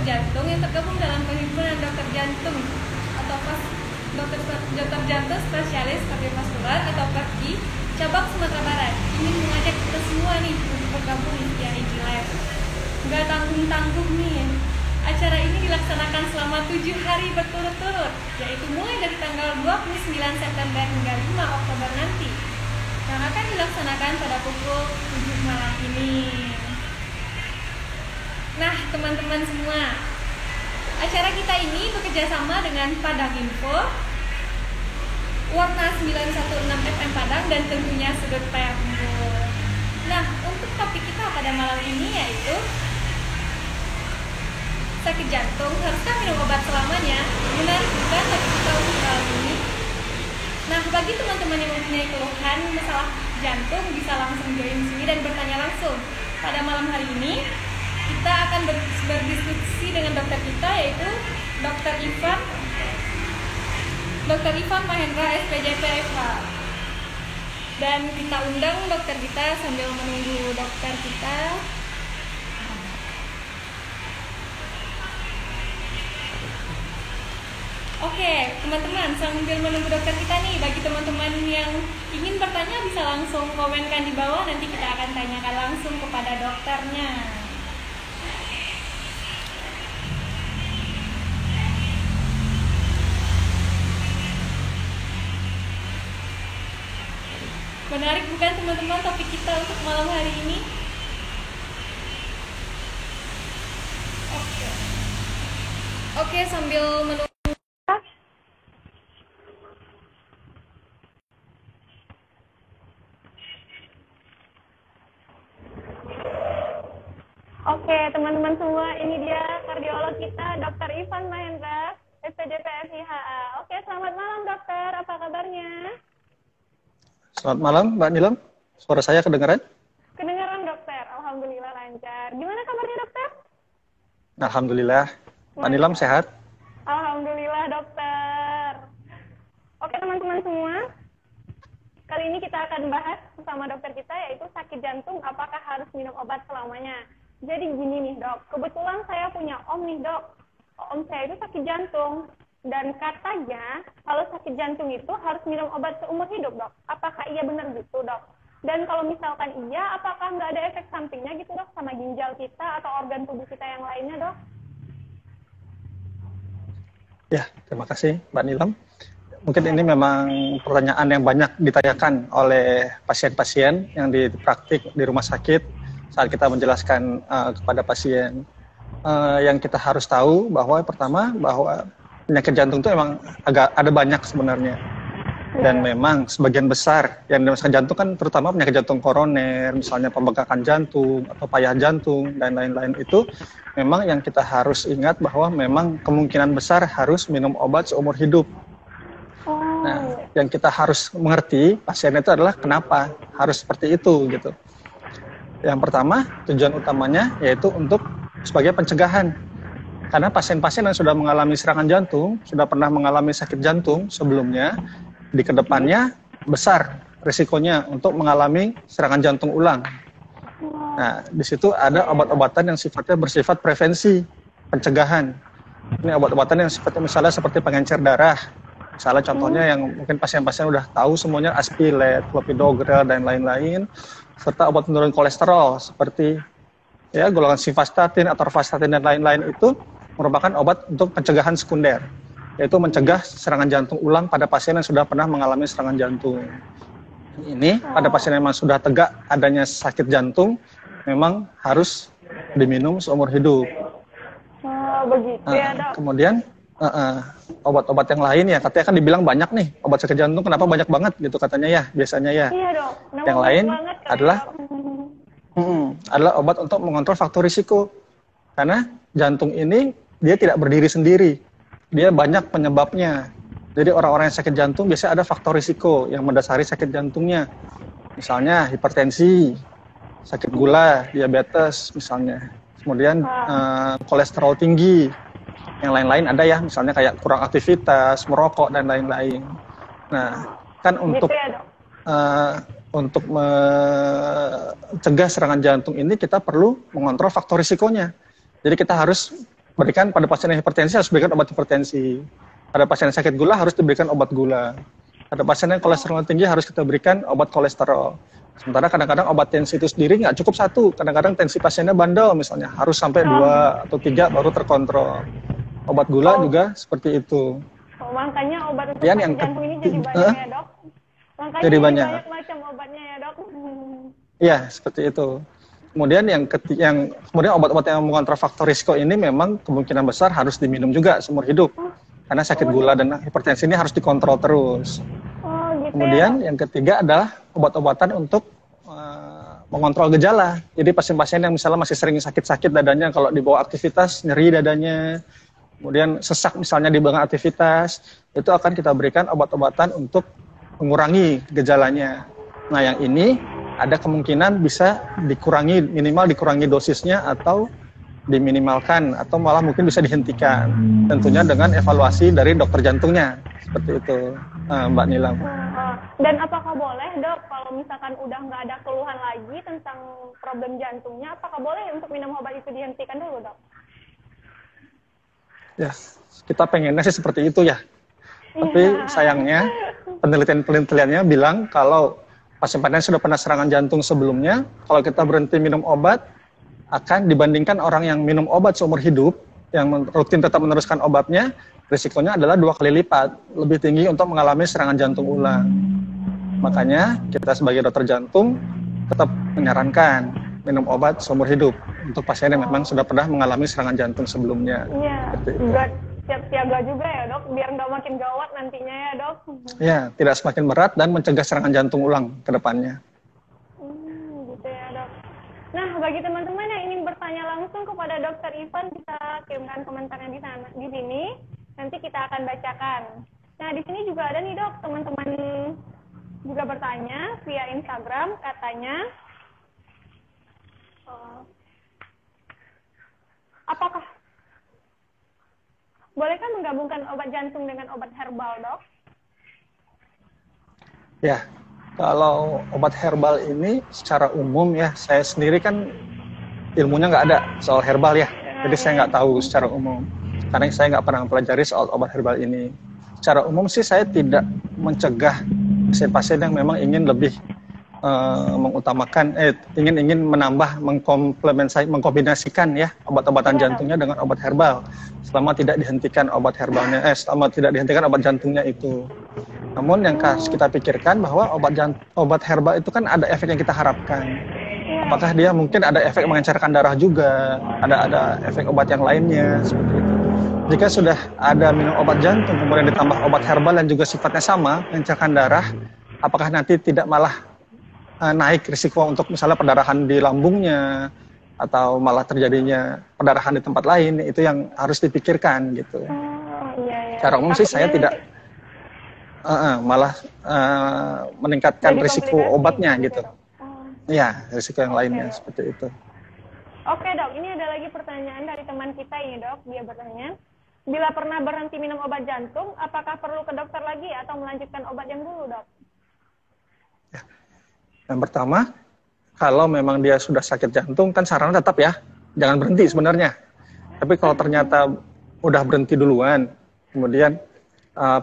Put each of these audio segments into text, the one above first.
jantung yang tergabung dalam perhimpunan dokter jantung atau dokter jantung spesialis kardiovaskular atau PERKI cabang Sumatera Barat ingin mengajak kita semua nih untuk bergabung di PIG Live. Nggak tanggung-tanggung nih. Acara ini dilaksanakan selama 7 hari berturut-turut, yaitu mulai dari tanggal 29 September hingga 5 Oktober nanti, yang akan dilaksanakan pada pukul 7 malam ini. Nah, teman-teman semua, acara kita ini bekerjasama dengan Padang Info, Warna 916 FM Padang, dan tentunya Sudut Pembo. Nah, untuk topik kita pada malam ini yaitu sakit jantung, haruskah minum obat selamanya? Menarik bukan topik kita untuk malam ini? Nah, bagi teman-teman yang mempunyai keluhan masalah jantung bisa langsung join sini dan bertanya langsung. Pada malam hari ini kita akan berdiskusi dengan dokter kita yaitu Dr. Ivan Mahendra SPJP FH. Dan kita undang dokter kita sambil menunggu dokter kita. Oke, teman-teman, sambil menunggu dokter kita nih, bagi teman-teman yang ingin bertanya bisa langsung komenkan di bawah, nanti kita akan tanyakan langsung kepada dokternya. Menarik bukan teman-teman topik kita untuk malam hari ini? Oke, sambil menunggu. Oke, teman-teman semua, ini dia kardiolog kita, Dr. Ivan Mahendra, SPJP FIHA. Oke, selamat malam dokter, apa kabarnya? Selamat malam, Mbak Nilam. Suara saya kedengaran? Kedengaran dokter, alhamdulillah lancar. Gimana kabarnya dokter? Alhamdulillah. Mbak Nilam sehat? Alhamdulillah dokter. Oke teman-teman semua, kali ini kita akan bahas bersama dokter kita yaitu sakit jantung, apakah harus minum obat selamanya? Jadi gini nih dok, kebetulan saya punya om nih dok. Om saya itu sakit jantung. Dan katanya kalau sakit jantung itu harus minum obat seumur hidup dok. Apakah iya benar gitu dok? Dan kalau misalkan iya, apakah nggak ada efek sampingnya gitu dok sama ginjal kita atau organ tubuh kita yang lainnya dok? Ya, terima kasih Mbak Nilam. Mungkin ini memang pertanyaan yang banyak ditanyakan oleh pasien-pasien yang di praktik di rumah sakit saat kita menjelaskan kepada pasien. Yang kita harus tahu bahwa pertama bahwa penyakit jantung itu emang agak ada banyak sebenarnya. Dan memang sebagian besar yang dimasukkan jantung kan terutama penyakit jantung koroner, misalnya pembengkakan jantung atau payah jantung dan lain-lain itu memang yang kita harus ingat bahwa memang kemungkinan besar harus minum obat seumur hidup. Nah, yang kita harus mengerti pasien itu adalah kenapa harus seperti itu gitu. Yang pertama, tujuan utamanya yaitu untuk sebagai pencegahan. Karena pasien-pasien yang sudah mengalami serangan jantung, sudah pernah mengalami sakit jantung sebelumnya, di kedepannya besar risikonya untuk mengalami serangan jantung ulang. Nah, di situ ada obat-obatan yang sifatnya bersifat prevensi, pencegahan. Ini obat-obatan yang sifatnya misalnya seperti pengencer darah. Misalnya contohnya yang mungkin pasien-pasien udah tahu semuanya Aspilet, Clopidogrel, dan lain-lain. Serta obat penurun kolesterol seperti ya golongan simvastatin, atorvastatin, dan lain-lain itu merupakan obat untuk pencegahan sekunder, yaitu mencegah serangan jantung ulang pada pasien yang sudah pernah mengalami serangan jantung. Ini pada pasien yang memang sudah tegak adanya sakit jantung, memang harus diminum seumur hidup. Begitu ya dok. Kemudian obat-obat yang lain ya katanya kan dibilang banyak nih obat sakit jantung, kenapa banyak banget gitu katanya ya biasanya ya. Iya dok. Yang lain adalah adalah obat untuk mengontrol faktor risiko, karena jantung ini dia tidak berdiri sendiri, dia banyak penyebabnya. Jadi orang-orang yang sakit jantung biasanya ada faktor risiko yang mendasari sakit jantungnya, misalnya hipertensi, sakit gula, diabetes misalnya, kemudian kolesterol tinggi, yang lain-lain ada ya, misalnya kayak kurang aktivitas, merokok, dan lain-lain. Nah, kan untuk mencegah serangan jantung ini kita perlu mengontrol faktor risikonya. Jadi kita harus berikan pada pasien yang hipertensi harus diberikan obat hipertensi. Pada pasien yang sakit gula harus diberikan obat gula. Pada pasien yang kolesterol tinggi harus kita berikan obat kolesterol. Sementara kadang-kadang obat tensi itu sendiri nggak cukup satu. Kadang-kadang tensi pasiennya bandel misalnya, harus sampai 2 atau 3 baru terkontrol. Obat gula juga seperti itu. Oh, makanya obat untuk yang jantung ini jadi banyak ya dok? Makanya jadi banyak macam obatnya ya dok? Iya, seperti itu. Kemudian kemudian obat-obat yang mengontrol faktor risiko ini memang kemungkinan besar harus diminum juga seumur hidup. Karena sakit gula dan hipertensi ini harus dikontrol terus. Gitu Kemudian ya, yang ketiga adalah obat-obatan untuk mengontrol gejala. Jadi pasien-pasien yang misalnya masih sering sakit-sakit dadanya kalau di bawah aktivitas, nyeri dadanya, kemudian sesak misalnya di bawah aktivitas, itu akan kita berikan obat-obatan untuk mengurangi gejalanya. Nah yang ini ada kemungkinan bisa dikurangi, minimal dikurangi dosisnya atau diminimalkan atau malah mungkin bisa dihentikan. Tentunya dengan evaluasi dari dokter jantungnya. Seperti itu, Mbak Nilam. Dan apakah boleh dok, kalau misalkan udah nggak ada keluhan lagi tentang problem jantungnya, apakah boleh untuk minum obat itu dihentikan dulu dok? Ya, kita pengennya sih seperti itu ya. Tapi sayangnya penelitian-penelitiannya bilang kalau pasien-pasien sudah pernah serangan jantung sebelumnya, kalau kita berhenti minum obat, akan dibandingkan orang yang minum obat seumur hidup, yang rutin tetap meneruskan obatnya, risikonya adalah 2 kali lipat, lebih tinggi untuk mengalami serangan jantung ulang. Makanya kita sebagai dokter jantung tetap menyarankan minum obat seumur hidup untuk pasien yang memang sudah pernah mengalami serangan jantung sebelumnya. Iya, siap-siaga juga ya dok, biar nggak makin gawat nantinya ya dok. Ya, tidak semakin berat dan mencegah serangan jantung ulang ke depannya. Gitu ya dok. Nah, bagi teman-teman yang ingin bertanya langsung kepada Dokter Ivan, bisa kirimkan komentarnya di sana, di sini. Nanti kita akan bacakan. Nah, di sini juga ada nih dok, teman-teman juga bertanya via Instagram, katanya, apakah bolehkah menggabungkan obat jantung dengan obat herbal dok? Ya. Kalau obat herbal ini secara umum ya, saya sendiri kan ilmunya nggak ada soal herbal ya. Jadi saya nggak tahu secara umum. Karena saya nggak pernah mempelajari soal obat herbal ini. Secara umum sih saya tidak mencegah pasien-pasien yang memang ingin lebih mengutamakan, ingin menambah, mengkombinasikan ya obat-obatan jantungnya dengan obat herbal. Selama tidak dihentikan obat herbalnya, selama tidak dihentikan obat jantungnya itu. Namun yang kita pikirkan bahwa obat herbal itu kan ada efek yang kita harapkan. Apakah dia mungkin ada efek mengencerkan darah juga, ada efek obat yang lainnya seperti itu. Jika sudah ada minum obat jantung kemudian ditambah obat herbal yang juga sifatnya sama, mengencerkan darah, apakah nanti tidak malah naik risiko untuk misalnya perdarahan di lambungnya atau malah terjadinya perdarahan di tempat lain, itu yang harus dipikirkan gitu. Secara umum sih saya tidak malah meningkatkan risiko obatnya gitu. Ya, risiko yang lainnya seperti itu. Oke dok, ini ada lagi pertanyaan dari teman kita ini dok. Dia bertanya, bila pernah berhenti minum obat jantung, apakah perlu ke dokter lagi atau melanjutkan obat yang dulu dok? Ya. Yang pertama, kalau memang dia sudah sakit jantung, kan sarannya tetap ya, jangan berhenti sebenarnya. Tapi kalau ternyata udah berhenti duluan, kemudian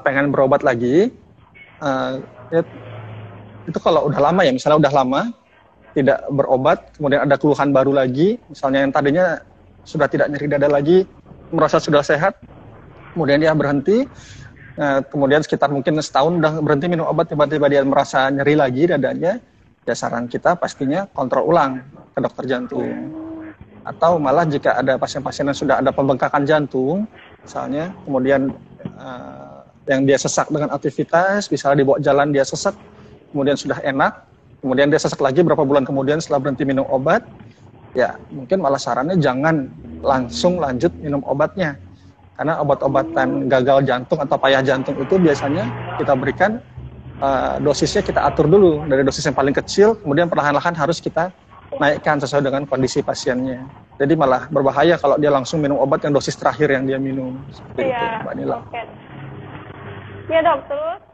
pengen berobat lagi, itu kalau udah lama ya, misalnya udah lama tidak berobat, kemudian ada keluhan baru lagi, misalnya yang tadinya sudah tidak nyeri dada lagi, merasa sudah sehat, kemudian dia berhenti, kemudian sekitar mungkin setahun udah berhenti minum obat, tiba-tiba dia merasa nyeri lagi dadanya, ya saran kita pastinya kontrol ulang ke dokter jantung. Atau malah jika ada pasien-pasien yang sudah ada pembengkakan jantung, misalnya, kemudian yang dia sesak dengan aktivitas, misalnya dibawa jalan dia sesak, kemudian sudah enak, kemudian dia sesak lagi berapa bulan kemudian setelah berhenti minum obat, ya mungkin malah sarannya jangan langsung lanjut minum obatnya. Karena obat-obatan gagal jantung atau payah jantung itu biasanya kita berikan, dosisnya kita atur dulu, dari dosis yang paling kecil, kemudian perlahan-lahan harus kita naikkan sesuai dengan kondisi pasiennya. Jadi malah berbahaya kalau dia langsung minum obat yang dosis terakhir yang dia minum. Seperti itu, Mbak Nila. Ya dok, terus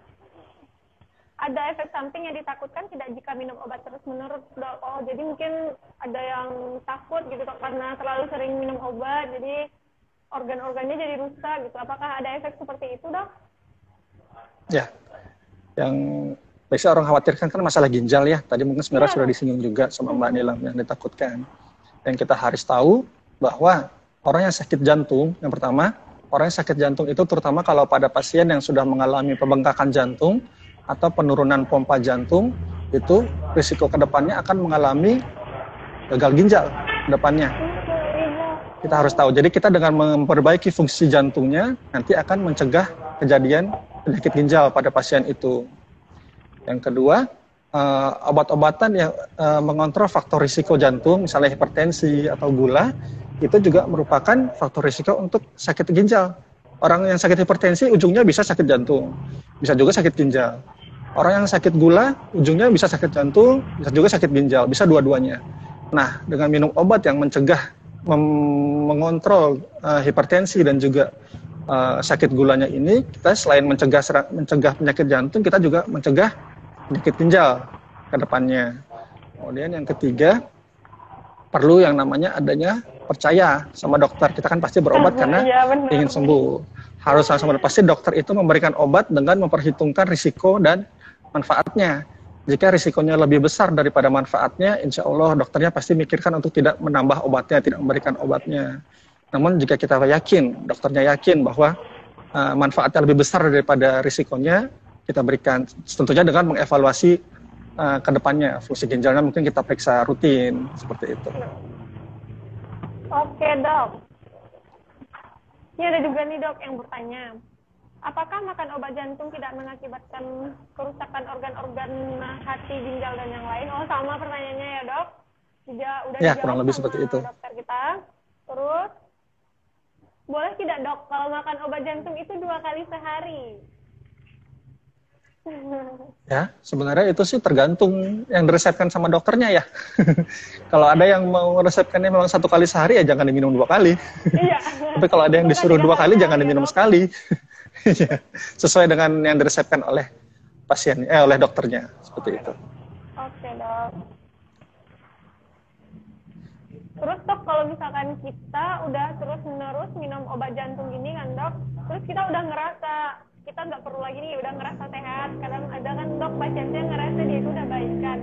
ada efek samping yang ditakutkan tidak jika minum obat terus-menerus dok? Oh, jadi mungkin ada yang takut gitu dok, karena terlalu sering minum obat, jadi organ-organnya jadi rusak gitu. Apakah ada efek seperti itu, Dok? Ya, yang biasanya orang khawatirkan kan masalah ginjal ya. Tadi mungkin sebenarnya sudah disinggung juga sama Mbak Nilam yang ditakutkan. Yang kita harus tahu bahwa orang yang sakit jantung, yang pertama, orang yang sakit jantung itu terutama kalau pada pasien yang sudah mengalami pembengkakan jantung atau penurunan pompa jantung, itu risiko kedepannya akan mengalami gagal ginjal kedepannya. Kita harus tahu. Jadi kita dengan memperbaiki fungsi jantungnya, nanti akan mencegah kejadian penyakit ginjal pada pasien itu. Yang kedua, obat-obatan yang mengontrol faktor risiko jantung, misalnya hipertensi atau gula, itu juga merupakan faktor risiko untuk sakit ginjal. Orang yang sakit hipertensi ujungnya bisa sakit jantung, bisa juga sakit ginjal. Orang yang sakit gula ujungnya bisa sakit jantung, bisa juga sakit ginjal, bisa dua-duanya. Nah, dengan minum obat yang mencegah, mengontrol hipertensi dan juga sakit gulanya ini, kita selain mencegah penyakit jantung, kita juga mencegah penyakit ginjal ke depannya. Kemudian yang ketiga, perlu yang namanya adanya percaya sama dokter. Kita kan pasti berobat karena ingin sembuh. Harus sama pasti dokter itu memberikan obat dengan memperhitungkan risiko dan manfaatnya. Jika risikonya lebih besar daripada manfaatnya, insya Allah dokternya pasti mikirkan untuk tidak menambah obatnya, tidak memberikan obatnya. Namun jika kita yakin, dokternya yakin bahwa manfaatnya lebih besar daripada risikonya, kita berikan. Tentunya dengan mengevaluasi ke depannya, fungsi ginjalnya mungkin kita periksa rutin, seperti itu. Oke, Dok. Ini ada juga nih, Dok, yang bertanya. Apakah makan obat jantung tidak mengakibatkan kerusakan organ-organ hati, ginjal, dan yang lain? Oh, sama pertanyaannya ya, Dok. Udah ya, kurang lebih seperti itu. Dokter kita. Terus, boleh tidak, Dok, kalau makan obat jantung itu 2 kali sehari? Ya, sebenarnya itu sih tergantung yang diresepkan sama dokternya ya. Kalau ada yang mau resepkannya memang 1 kali sehari, ya jangan diminum 2 kali. Iya. Tapi kalau ada yang disuruh 2 kali, jangan diminum sekali. Sesuai dengan yang diresepkan oleh pasien, oleh dokternya, seperti itu. Oke, Dok. Terus, Dok, kalau misalkan kita udah terus-menerus minum obat jantung ini kan, Dok, terus kita udah ngerasa kita nggak perlu lagi nih, udah ngerasa sehat. Kadang ada kan, Dok, pasiennya ngerasa dia itu udah baikan.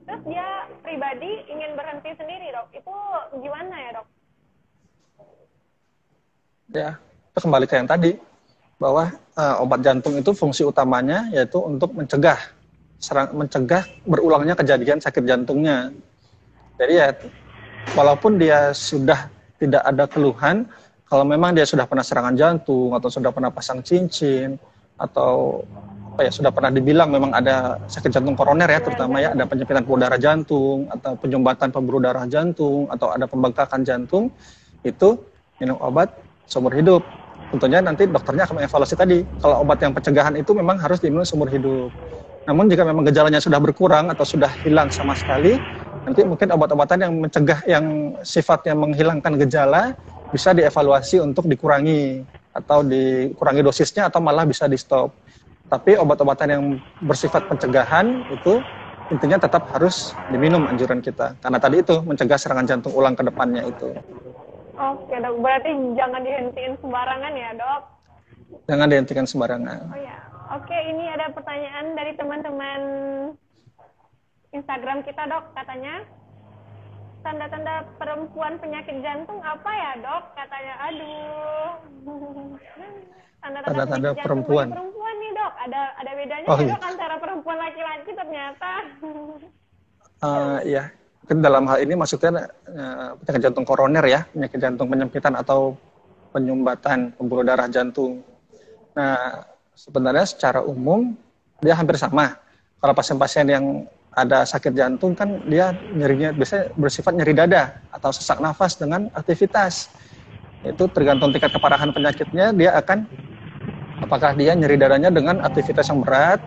Terus dia pribadi ingin berhenti sendiri, Dok. Itu gimana ya, Dok? Ya, itu kembali ke yang tadi, bahwa obat jantung itu fungsi utamanya yaitu untuk mencegah berulangnya kejadian sakit jantungnya. Jadi ya, walaupun dia sudah tidak ada keluhan, kalau memang dia sudah pernah serangan jantung atau sudah pernah pasang cincin atau sudah pernah dibilang memang ada sakit jantung koroner ya, terutama ya ada penyempitan pembuluh darah jantung atau penyumbatan pembuluh darah jantung atau ada pembengkakan jantung, itu minum obat seumur hidup. Tentunya nanti dokternya akan mengevaluasi tadi. Kalau obat yang pencegahan itu memang harus diminum seumur hidup. Namun jika memang gejalanya sudah berkurang atau sudah hilang sama sekali, nanti mungkin obat-obatan yang mencegah, yang sifatnya menghilangkan gejala, bisa dievaluasi untuk dikurangi atau dikurangi dosisnya atau malah bisa di stop. Tapi obat-obatan yang bersifat pencegahan itu intinya tetap harus diminum anjuran kita. Karena tadi itu mencegah serangan jantung ulang ke depannya itu. Oke, Dok. Berarti jangan dihentiin sembarangan ya, Dok? Jangan dihentikan sembarangan. Oh ya. Oke, ini ada pertanyaan dari teman-teman Instagram kita, Dok. Katanya, tanda-tanda perempuan penyakit jantung apa ya, Dok? Katanya, aduh. Tanda-tanda perempuan nih, Dok. Ada bedanya Dok, antara perempuan laki-laki ternyata. Iya. Dalam hal ini maksudnya penyakit jantung koroner ya, penyakit jantung penyempitan atau penyumbatan pembuluh darah jantung. Nah, sebenarnya secara umum dia hampir sama. Kalau pasien-pasien yang ada sakit jantung kan dia nyerinya biasanya bersifat nyeri dada atau sesak nafas dengan aktivitas. Itu tergantung tingkat keparahan penyakitnya, dia akan apakah dia nyeri dadanya dengan aktivitas yang berat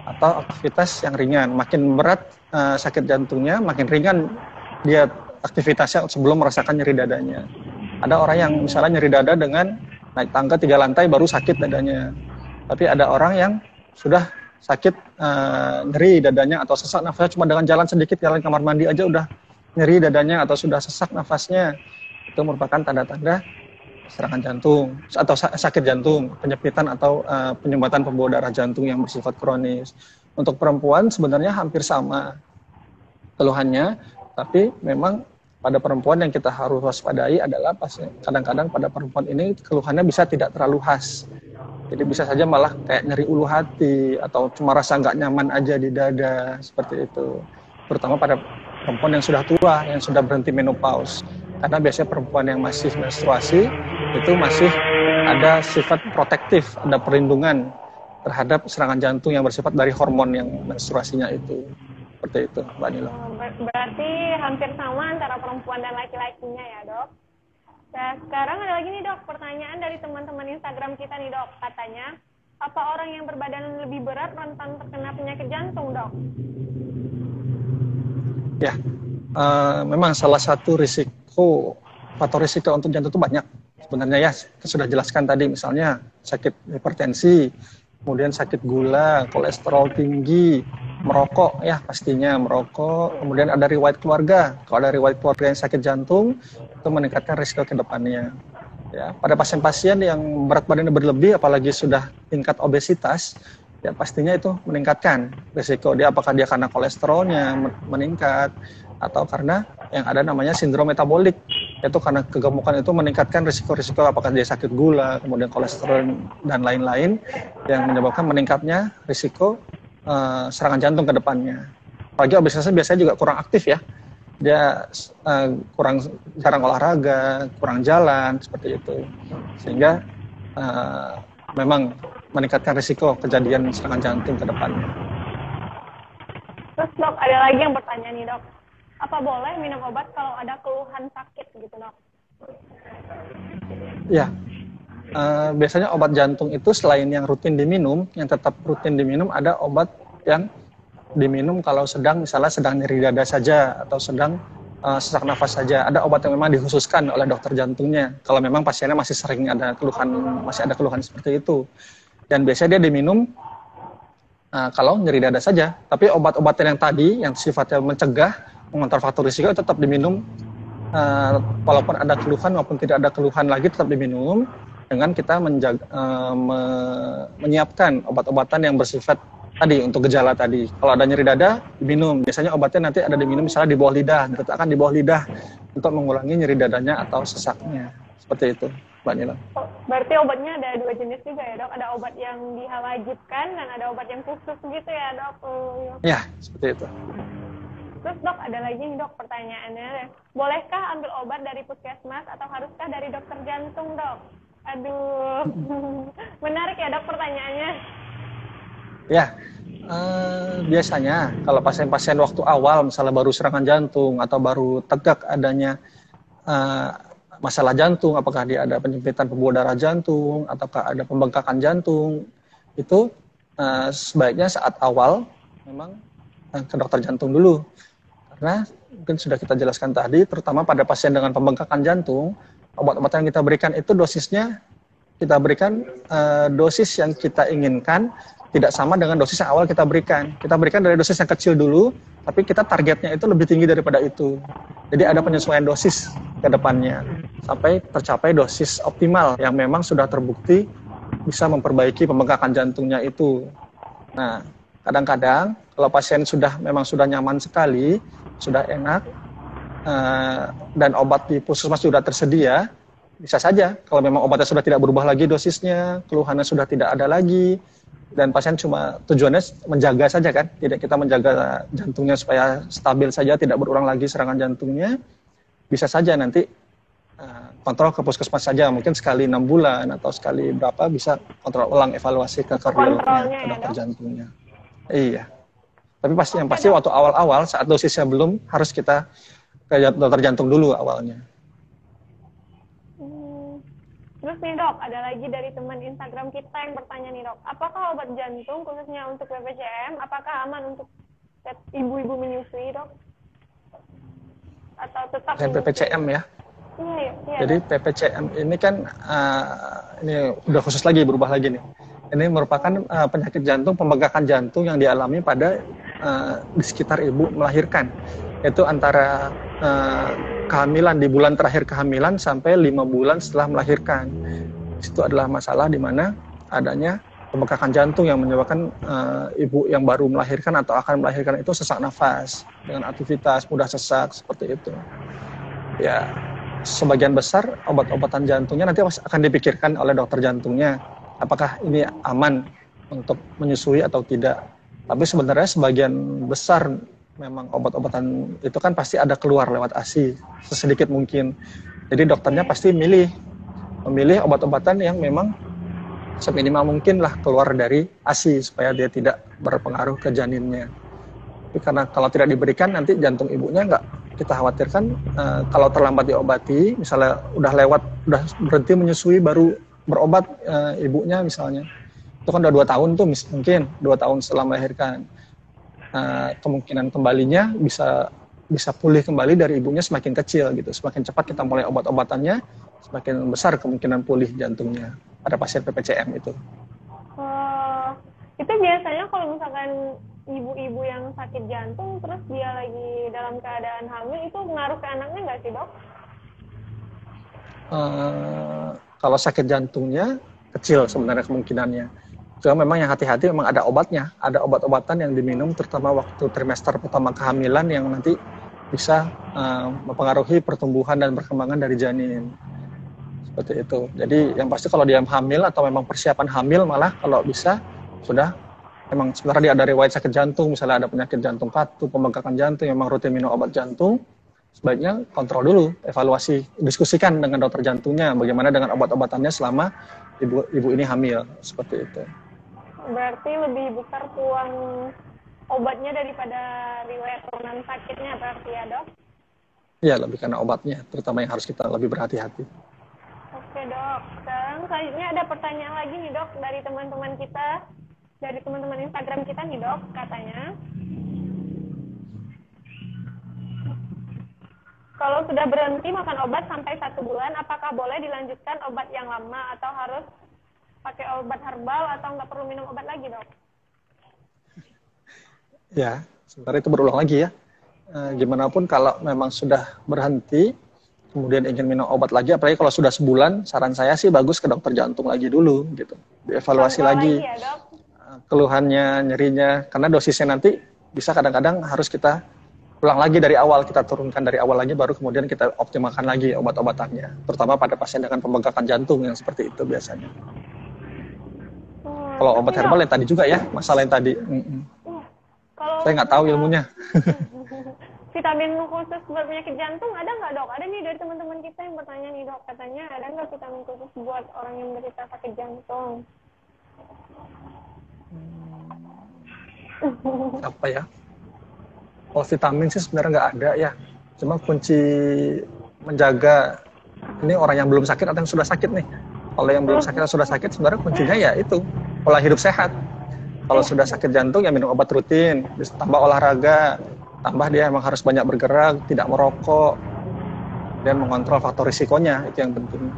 atau aktivitas yang ringan. Makin berat sakit jantungnya, makin ringan dia aktivitasnya sebelum merasakan nyeri dadanya. Ada orang yang misalnya nyeri dada dengan naik tangga 3 lantai baru sakit dadanya. Tapi ada orang yang sudah sakit nyeri dadanya atau sesak nafasnya cuma dengan jalan sedikit, jalan kamar mandi aja udah nyeri dadanya atau sudah sesak nafasnya. Itu merupakan tanda-tanda serangan jantung atau sakit jantung, penyempitan atau penyumbatan pembuluh darah jantung yang bersifat kronis. Untuk perempuan sebenarnya hampir sama keluhannya, tapi memang pada perempuan yang kita harus waspadai adalah kadang-kadang pada perempuan ini keluhannya bisa tidak terlalu khas. Jadi bisa saja malah kayak nyeri ulu hati atau cuma rasa nggak nyaman aja di dada, seperti itu. Terutama pada perempuan yang sudah tua, yang sudah berhenti menopause. Karena biasanya perempuan yang masih menstruasi itu masih ada sifat protektif, ada perlindungan terhadap serangan jantung yang bersifat dari hormon yang menstruasinya itu. Seperti itu, Mbak Nila. Berarti hampir sama antara perempuan dan laki-lakinya ya, Dok? Nah, sekarang ada lagi nih, Dok, pertanyaan dari teman-teman Instagram kita nih, Dok. Katanya, apa orang yang berbadan lebih berat rentan terkena penyakit jantung, Dok? Ya, memang salah satu faktor risiko untuk jantung itu banyak. Sebenarnya ya, kita sudah jelaskan tadi, misalnya sakit hipertensi, kemudian sakit gula, kolesterol tinggi, merokok ya pastinya merokok, kemudian ada riwayat keluarga. Kalau ada riwayat keluarga yang sakit jantung, itu meningkatkan risiko ke depannya. Ya, pada pasien-pasien yang berat badannya berlebih, apalagi sudah tingkat obesitas, ya pastinya itu meningkatkan risiko dia, apakah dia karena kolesterolnya meningkat atau karena yang ada namanya sindrom metabolik, yaitu karena kegemukan itu meningkatkan risiko-risiko apakah dia sakit gula, kemudian kolesterol dan lain-lain yang menyebabkan meningkatnya risiko serangan jantung ke depannya. Apalagi obesitas biasanya juga kurang aktif ya, dia kurang jarang olahraga, kurang jalan seperti itu, sehingga memang meningkatkan risiko kejadian serangan jantung ke depannya. Terus, Dok, ada lagi yang bertanya nih, Dok. Apa boleh minum obat kalau ada keluhan sakit gitu, Dok? Ya, biasanya obat jantung itu selain yang rutin diminum, yang tetap rutin diminum, ada obat yang diminum kalau misalnya sedang nyeri dada saja atau sedang sesak nafas saja. Ada obat yang memang dikhususkan oleh dokter jantungnya kalau memang pasiennya masih sering ada keluhan seperti itu. Dan biasanya dia diminum kalau nyeri dada saja. Tapi obat-obatan yang tadi yang sifatnya mencegah, mengontrol faktor risiko tetap diminum walaupun ada keluhan maupun tidak ada keluhan lagi tetap diminum, dengan kita menyiapkan obat-obatan yang bersifat tadi untuk gejala tadi. Kalau ada nyeri dada, diminum. Biasanya obatnya nanti ada diminum misalnya di bawah lidah, diletakkan di bawah lidah untuk mengurangi nyeri dadanya atau sesaknya. Seperti itu, Mbak Nila. Oh, berarti obatnya ada dua jenis juga ya, Dok? Ada obat yang diwajibkan dan ada obat yang khusus gitu ya, Dok? Ya, seperti itu. Terus, Dok, ada lagi nih, Dok, pertanyaannya. Bolehkah ambil obat dari puskesmas atau haruskah dari dokter jantung, Dok? Aduh, menarik ya, Dok, pertanyaannya. Ya, biasanya kalau pasien-pasien waktu awal misalnya baru serangan jantung atau baru tegak adanya masalah jantung, apakah dia ada penyempitan pembuluh darah jantung ataukah ada pembengkakan jantung, itu sebaiknya saat awal memang ke dokter jantung dulu. Karena mungkin sudah kita jelaskan tadi, terutama pada pasien dengan pembengkakan jantung, obat-obatan yang kita berikan itu dosisnya kita berikan dosis yang kita inginkan tidak sama dengan dosis yang awal kita berikan. Kita berikan dari dosis yang kecil dulu, tapi kita targetnya itu lebih tinggi daripada itu. Jadi ada penyesuaian dosis ke depannya sampai tercapai dosis optimal yang memang sudah terbukti bisa memperbaiki pembengkakan jantungnya itu. Nah, kadang-kadang kalau pasien memang sudah nyaman sekali, sudah enak, dan obat di puskesmas sudah tersedia, bisa saja kalau memang obatnya sudah tidak berubah lagi dosisnya, keluhannya sudah tidak ada lagi, dan pasien cuma tujuannya menjaga saja kan, tidak kita menjaga jantungnya supaya stabil saja, tidak berulang lagi serangan jantungnya, bisa saja nanti kontrol ke puskesmas saja, mungkin sekali 6 bulan atau sekali berapa bisa kontrol ulang evaluasi ke kardiolognya, ke dokter jantungnya. Iya. Tapi yang pasti waktu awal-awal saat dosisnya belum, harus kita ke dokter jantung dulu awalnya. Terus nih, Dok, ada lagi dari teman Instagram kita yang bertanya nih, Dok, apakah obat jantung khususnya untuk PPCM, apakah aman untuk ibu-ibu menyusui, Dok? Atau tetap PPCM ya? Iya, jadi Dok. PPCM ini kan, ini udah khusus lagi, berubah lagi nih. Ini merupakan penyakit jantung, pembengkakan jantung yang dialami pada di sekitar ibu melahirkan. itu antara kehamilan, di bulan terakhir kehamilan sampai 5 bulan setelah melahirkan. Itu adalah masalah di mana adanya pembengkakan jantung yang menyebabkan ibu yang baru melahirkan atau akan melahirkan itu sesak nafas dengan aktivitas, mudah sesak seperti itu. Ya, sebagian besar obat-obatan jantungnya nanti akan dipikirkan oleh dokter jantungnya, apakah ini aman untuk menyusui atau tidak. Tapi sebenarnya sebagian besar memang obat-obatan itu kan pasti ada keluar lewat ASI sesedikit mungkin. Jadi dokternya pasti memilih obat-obatan yang memang seminimal mungkin lah keluar dari ASI supaya dia tidak berpengaruh ke janinnya. Tapi karena kalau tidak diberikan nanti jantung ibunya nggak, kita khawatirkan kalau terlambat diobati, misalnya udah berhenti menyusui baru berobat ibunya misalnya, itu kan udah 2 tahun tuh mungkin 2 tahun setelah melahirkan, kemungkinan kembalinya bisa pulih kembali dari ibunya semakin kecil gitu. Semakin cepat kita mulai obat-obatannya, semakin besar kemungkinan pulih jantungnya pada pasien PPCM itu. Itu biasanya kalau misalkan ibu-ibu yang sakit jantung terus dia lagi dalam keadaan hamil, itu ngaruh ke anaknya nggak sih, dok? Kalau sakit jantungnya kecil sebenarnya kemungkinannya. Cuma memang yang hati-hati memang ada obatnya, ada obat-obatan yang diminum terutama waktu trimester pertama kehamilan yang nanti bisa mempengaruhi pertumbuhan dan perkembangan dari janin. Seperti itu. Jadi yang pasti kalau dia hamil atau memang persiapan hamil, malah kalau bisa sudah memang sebenarnya dia ada riwayat sakit jantung, misalnya ada penyakit jantung katup, pembengkakan jantung, memang rutin minum obat jantung, sebaiknya kontrol dulu, evaluasi, diskusikan dengan dokter jantungnya bagaimana dengan obat-obatannya selama ibu ini hamil, seperti itu. Berarti lebih besar peluang obatnya daripada riwayat turunan sakitnya berarti ya, dok? Iya, lebih karena obatnya, terutama yang harus kita lebih berhati-hati. Oke, dok. Sekarang selanjutnya ada pertanyaan lagi nih, dok, dari teman-teman kita, dari teman-teman Instagram kita nih, dok, katanya. Kalau sudah berhenti makan obat sampai 1 bulan, apakah boleh dilanjutkan obat yang lama atau harus pakai obat herbal atau nggak perlu minum obat lagi, dok? Ya, sebenarnya itu berulang lagi ya. Gimana pun kalau memang sudah berhenti, kemudian ingin minum obat lagi, apalagi kalau sudah sebulan, saran saya sih bagus ke dokter jantung lagi dulu, gitu. Dievaluasi lagi ya, dok? Keluhannya, nyerinya, karena dosisnya nanti bisa kadang-kadang harus kita ulang lagi dari awal, kita turunkan dari awal lagi, baru kemudian kita optimalkan lagi obat-obatannya, terutama pada pasien dengan pembengkakan jantung yang seperti itu biasanya. Kalau obat herbal yang tadi juga ya, masalah yang tadi. Saya nggak tahu ilmunya. Vitamin khusus buat penyakit jantung ada nggak, dok? Ada nih dari teman-teman kita yang bertanya nih, dok, katanya ada nggak vitamin khusus buat orang yang menderita sakit jantung? Apa ya? Kalau vitamin sih sebenarnya nggak ada ya. Cuma kunci menjaga ini orang yang belum sakit atau yang sudah sakit nih. Kalau yang belum sakit atau sudah sakit sebenarnya kuncinya ya itu pola hidup sehat. Kalau sudah sakit jantung ya minum obat rutin, tambah olahraga, tambah dia emang harus banyak bergerak, tidak merokok, dan mengontrol faktor risikonya, itu yang penting.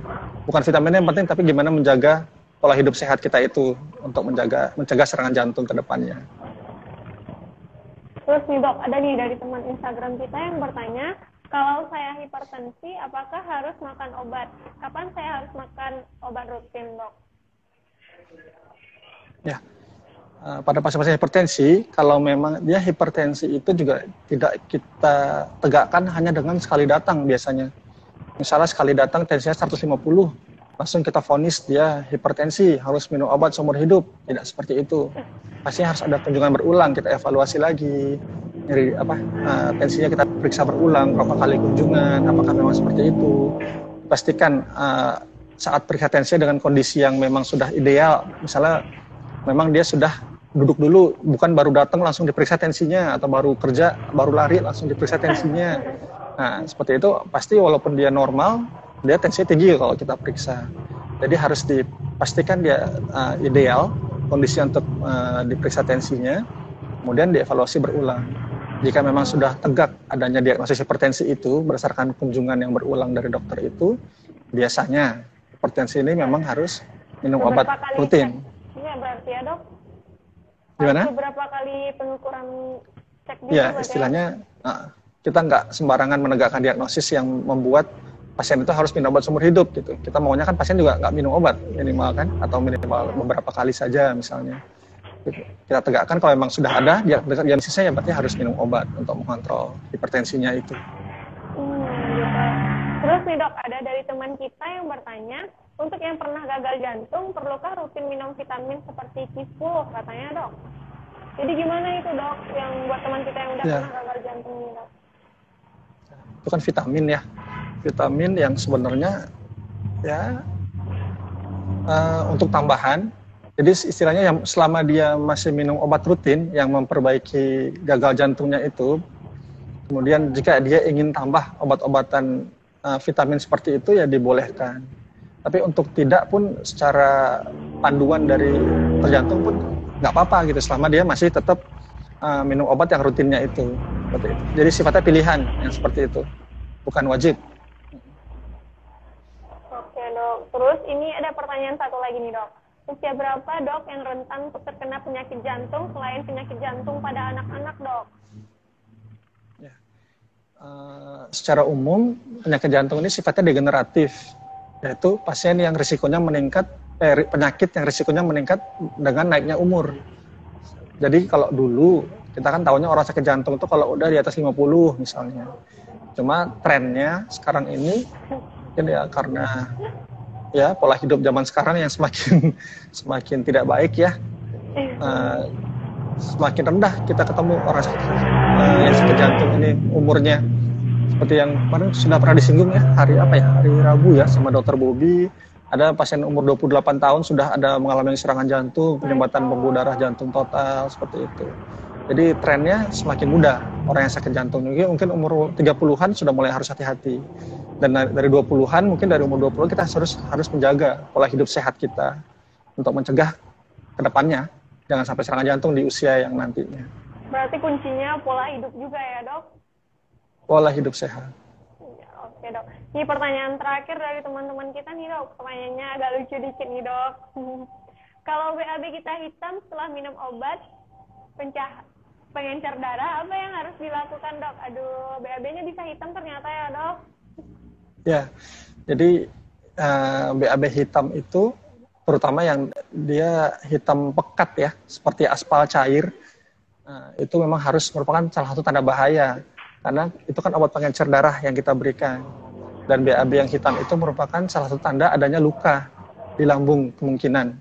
Bukan vitaminnya yang penting, tapi gimana menjaga pola hidup sehat kita itu untuk mencegah serangan jantung ke depannya. Terus nih, dok, ada nih dari teman Instagram kita yang bertanya, kalau saya hipertensi, apakah harus makan obat? Kapan saya harus makan obat rutin, dok? Ya, pada pasien-pasien hipertensi, kalau memang dia hipertensi itu juga tidak kita tegakkan hanya dengan sekali datang biasanya. Misalnya sekali datang tensinya 150, langsung kita vonis dia hipertensi, harus minum obat seumur hidup. Tidak seperti itu. Pastinya harus ada kunjungan berulang, kita evaluasi lagi. Tensinya kita periksa berulang, berapa kali kunjungan, apakah memang seperti itu. Pastikan saat periksa tensi dengan kondisi yang memang sudah ideal, misalnya memang dia sudah duduk dulu, bukan baru datang langsung diperiksa tensinya, atau baru kerja, baru lari langsung diperiksa tensinya. Nah, seperti itu pasti walaupun dia normal, dia tensinya tinggi kalau kita periksa. Jadi harus dipastikan dia ideal, kondisi untuk diperiksa tensinya, kemudian dievaluasi berulang. Jika memang sudah tegak adanya diagnosis hipertensi itu, berdasarkan kunjungan yang berulang dari dokter itu, biasanya hipertensi ini memang harus minum obat rutin. Iya berarti ya, dok? Gimana? Beberapa kali pengukuran cek gitu. Ya, istilahnya kita nggak sembarangan menegakkan diagnosis yang membuat pasien itu harus minum obat seumur hidup gitu. Kita maunya kan pasien juga nggak minum obat minimal kan, atau minimal beberapa kali saja misalnya. Kita tegakkan kalau memang sudah ada diagnosisnya ya berarti harus minum obat untuk mengontrol hipertensinya itu. Gitu. Terus nih dok, ada dari teman kita yang bertanya, untuk yang pernah gagal jantung, perlukah rutin minum vitamin seperti Q10 katanya dok? Jadi gimana itu dok, yang buat teman kita yang udah pernah gagal jantung nih dok? Itu kan vitamin ya, vitamin yang sebenarnya ya untuk tambahan. Jadi istilahnya yang selama dia masih minum obat rutin yang memperbaiki gagal jantungnya itu, kemudian jika dia ingin tambah obat-obatan vitamin seperti itu ya dibolehkan. Tapi untuk tidak pun secara panduan dari dokter jantung pun nggak apa-apa gitu selama dia masih tetap minum obat yang rutinnya itu. Seperti itu. Jadi sifatnya pilihan yang seperti itu, bukan wajib. Oke dok. Terus ini ada pertanyaan satu lagi nih dok. Usia berapa dok yang rentan untuk terkena penyakit jantung selain penyakit jantung pada anak-anak dok? Ya. Secara umum penyakit jantung ini sifatnya degeneratif, yaitu pasien yang risikonya meningkat, penyakit yang risikonya meningkat dengan naiknya umur. Jadi kalau dulu kita kan tahunya orang sakit jantung itu kalau udah di atas 50 misalnya. Cuma trennya sekarang ini ya karena ya pola hidup zaman sekarang yang semakin tidak baik ya, semakin rendah kita ketemu orang yang sakit jantung ini umurnya. Seperti yang kemarin sudah pernah disinggung ya, hari Rabu ya sama dokter Bobi, ada pasien umur 28 tahun sudah ada mengalami serangan jantung, penyumbatan pembuluh darah jantung total, seperti itu. Jadi trennya semakin muda orang yang sakit jantung. Mungkin umur 30-an sudah mulai harus hati-hati. Dan dari 20-an, mungkin dari umur 20 kita harus menjaga pola hidup sehat kita untuk mencegah ke depannya jangan sampai serangan jantung di usia yang nantinya. Berarti kuncinya pola hidup juga ya dok? Pola hidup sehat. Ya, oke dok. Ini pertanyaan terakhir dari teman-teman kita nih dok. Pertanyaannya agak lucu dikit nih dok. Kalau BAB kita hitam setelah minum obat pengencer darah, apa yang harus dilakukan dok? Aduh, BAB-nya bisa hitam ternyata ya dok? Ya, jadi BAB hitam itu terutama yang dia hitam pekat ya, seperti aspal cair, itu memang harus merupakan salah satu tanda bahaya. Karena itu kan obat pengencer darah yang kita berikan. Dan BAB yang hitam itu merupakan salah satu tanda adanya luka di lambung kemungkinan.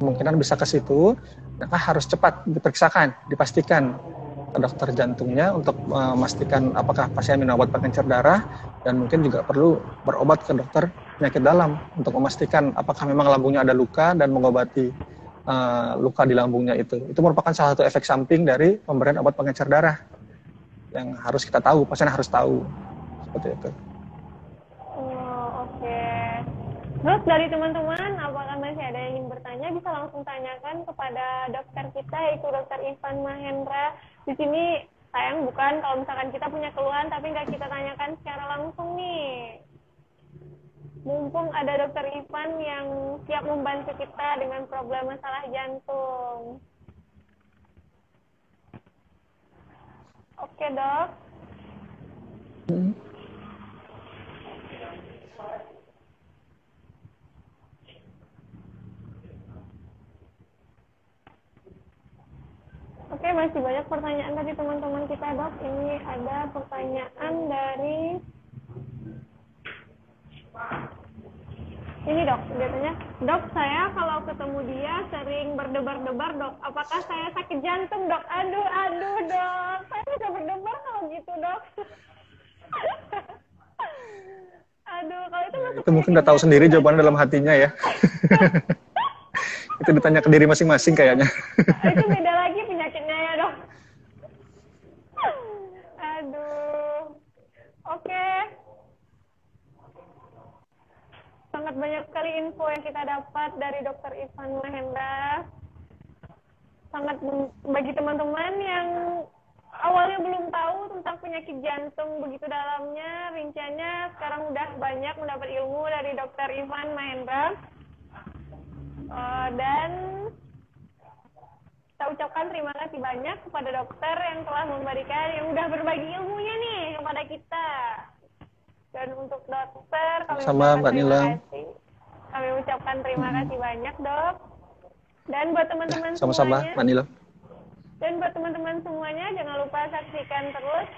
Kemungkinan bisa ke situ, maka harus cepat diperiksakan, dipastikan ke dokter jantungnya untuk memastikan apakah pasien minum obat pengencer darah, dan mungkin juga perlu berobat ke dokter penyakit dalam untuk memastikan apakah memang lambungnya ada luka dan mengobati luka di lambungnya itu. Itu merupakan salah satu efek samping dari pemberian obat pengencer darah yang harus kita tahu, pasien harus tahu. Seperti itu. Oke. Terus dari teman-teman, apakah masih ada yang ingin bertanya, bisa langsung tanyakan kepada dokter kita, yaitu Dr. Ivan Mahendra. Di sini sayang bukan kalau misalkan kita punya keluhan, tapi nggak kita tanyakan secara langsung nih. Mumpung ada Dr. Ivan yang siap membantu kita dengan problem masalah jantung. Oke dok. Oke, masih banyak pertanyaan dari teman-teman kita dok. Ini ada pertanyaan dari ini dok, biasanya dok, saya kalau ketemu dia sering berdebar-debar dok, apakah saya sakit jantung dok? Aduh dok, saya bisa berdebar kalau gitu dok. Aduh, kalau itu masuk itu mungkin udah tahu sendiri jawabannya dalam hatinya ya. Itu ditanya ke diri masing-masing kayaknya. Itu beda lagi penyakitnya ya dok. Aduh, oke. Sangat banyak sekali info yang kita dapat dari Dr. Ivan Mahendra. Sangat bagi teman-teman yang awalnya belum tahu tentang penyakit jantung begitu dalamnya, rinciannya sekarang udah banyak mendapat ilmu dari Dr. Ivan Mahendra. Dan kita ucapkan terima kasih banyak kepada dokter yang telah memberikan, yang udah berbagi ilmunya nih kepada kita. Dan untuk dokter, kami Sama ucapkan Mbak terima Nila. kasih. Kami ucapkan terima kasih banyak, Dok. Dan buat teman-teman Sama-sama semuanya, Mbak Nila. dan buat teman-teman semuanya, jangan lupa saksikan terus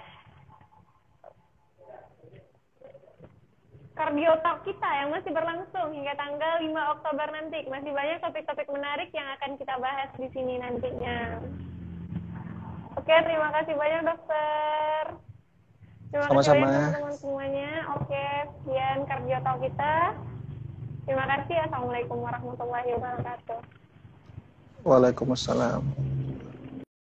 Cardio Talk kita yang masih berlangsung hingga tanggal 5 Oktober nanti. Masih banyak topik-topik menarik yang akan kita bahas di sini nantinya. Oke, terima kasih banyak dokter. Terima kasih Sama-sama. banyak teman-teman semuanya. Oke, sekian Cardio Talk kita. Terima kasih. Assalamualaikum warahmatullahi wabarakatuh. Waalaikumsalam.